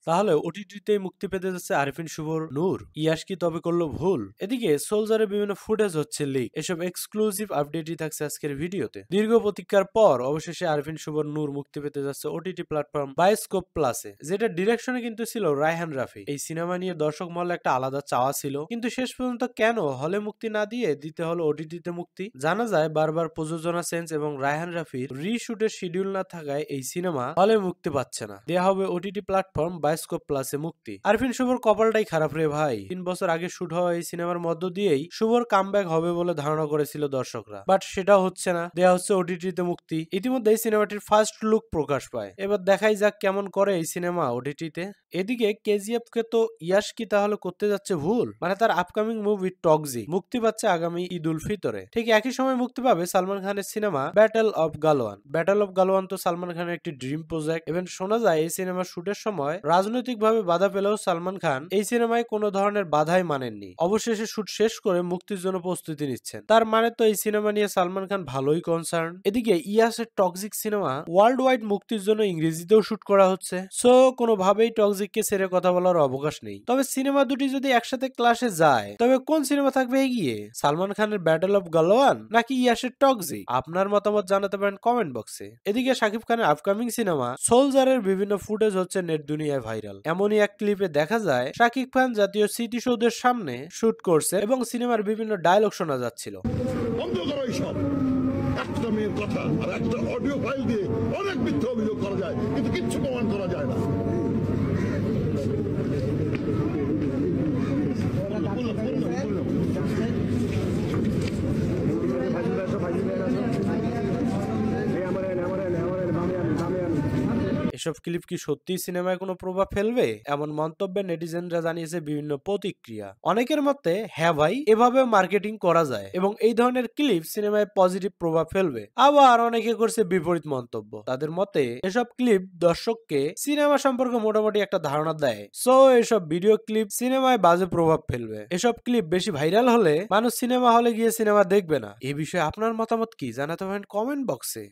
তাহলে ওটিটিতে মুক্তি পেতে যাচ্ছে আরিফিন শুভর নূর। ইয়াশ কি তবে করলো ভুল? এদিকে সোলজারের বিভিন্ন ফুটেজ হচ্ছে লিক। এসব এক্সক্লুসিভ আপডেটই থাকছে আজকের ভিডিওতে। দীর্ঘ প্রতীক্ষার পর অবশেষে আরিফিন শুভর নূর মুক্তি পেতে যাচ্ছে ওটিটি প্ল্যাটফর্ম বায়োস্কোপ প্লাসে, যেটা ডিরেকশনে কিন্তু ছিল রায়হান রাফি। এই সিনেমা নিয়ে দর্শক মহলে একটা আলাদা চাওয়া ছিল, কিন্তু শেষ পর্যন্ত কেন হলে মুক্তি না দিয়ে দিতে হলো ওটিটিতে মুক্তি? জানা যায় বারবার প্রযোজনা চেঞ্জ এবং রায়হান রাফির রিশুটের শিডিউল না থাকায় এই সিনেমা হলে মুক্তি পাচ্ছে না। দেয়া হবে ওটিটি প্ল্যাটফর্ম বায়োস্কোপ প্লাসে মুক্তি। আরফিন শুভর কপালটাই খারাপ রে ভাই। 3 বছর আগে শুট হওয়া এই সিনেমার মধ্য দিয়েই শুভর কামব্যাক হবে বলে ধারণা করেছিল দর্শকরা, বাট সেটাও হচ্ছে না। দেয়া হচ্ছে ওটিটিতে মুক্তি। ইতিমধ্যে এই সিনেমাটির ফার্স্ট লুক প্রকাশ পায়। এবার দেখাই যাক কেমন করে এই সিনেমা ওটিটিতে। এদিকে কেজিএফ কে তো ইয়াশ কি তাহলে করতে যাচ্ছে ভুল? মানে তার আপকামিং মুভি টক্সিক মুক্তি পাচ্ছে আগামী ঈদ উল ফিতরে। ঠিক একই সময় মুক্তি পাবে সালমান খানের cinema battle of Galwan. Battle of Galwan তো সালমান খানের একটি ড্রিম প্রজেক্ট। এবং শোনা যায় এই সিনেমার শুটের সময় রাজনৈতিকভাবে বাধা পেলেও সালমান খান এই সিনেমায় কোনো ধরনের বাধাই মানেননি। অবশেষে শুট শেষ করে মুক্তির জন্য প্রস্তুতি নিচ্ছেন। তার মানে তো এই সিনেমা নিয়ে সালমান খান ভালোই কনসার্ন। এদিকে ইয়াসের টক্সিক সিনেমা ওয়ার্ল্ড ওয়াইড মুক্তির জন্য ইংরেজিতেও শুট করা হচ্ছে। সো কোনোভাবেই টক্সিককে ছেড়ে কথা বলার অবকাশ নেই। তবে সিনেমা দুটি যদি একসাথে ক্লাসে যায় তবে কোন সিনেমা থাকবে এগিয়ে? সালমান খানের ব্যাটল অফ গালোয়ান নাকি ইয়াসের টক্সিক? আপনার মতামত জানাতে পারেন কমেন্ট বক্সে। এদিকে শাকিব খানের আপকামিং সিনেমা সোলজারের বিভিন্ন ফুটেজ হচ্ছে নেট দুনিয়ায় ভাইরাল। এমনই এক ক্লিপে দেখা যায় শাকিব খান জাতীয় স্মৃতিসৌধের সামনে শুট করছে এবং সিনেমার বিভিন্ন ডায়লগ শোনা যাচ্ছিল। বন্ধ করো এইসব। একটা মেয়ের কথা আর একটা অডিও ফাইল দিয়ে অনেক মিথ্যা অভিযোগ করা যায়, কিন্তু কিচ্ছু প্রমাণ করা যায় না। এসব ক্লিপ কি সত্যি সিনেমায় কোনো প্রভাব ফেলবে? এমন মন্তব্যে নেটিজেনরা জানিয়েছে বিভিন্ন প্রতিক্রিয়া। অনেকের মতে হ্যাঁ ভাই, এভাবে মার্কেটিং করা যায় এবং এই ধরনের ক্লিপ সিনেমায় পজিটিভ প্রভাব ফেলবে। আবার অনেকে করছে বিপরীত মন্তব্য। তাদের মতে এসব ক্লিপ দর্শককে সিনেমা সম্পর্কে মোটামুটি একটা ধারণা দেয়। সো এসব ভিডিও ক্লিপ সিনেমায় বাজে প্রভাব ফেলবে। এসব ক্লিপ বেশি ভাইরাল হলে মানুষ সিনেমা হলে গিয়ে সিনেমা দেখবে না। এই বিষয়ে আপনার মতামত কি জানাতে পারেন কমেন্ট বক্সে।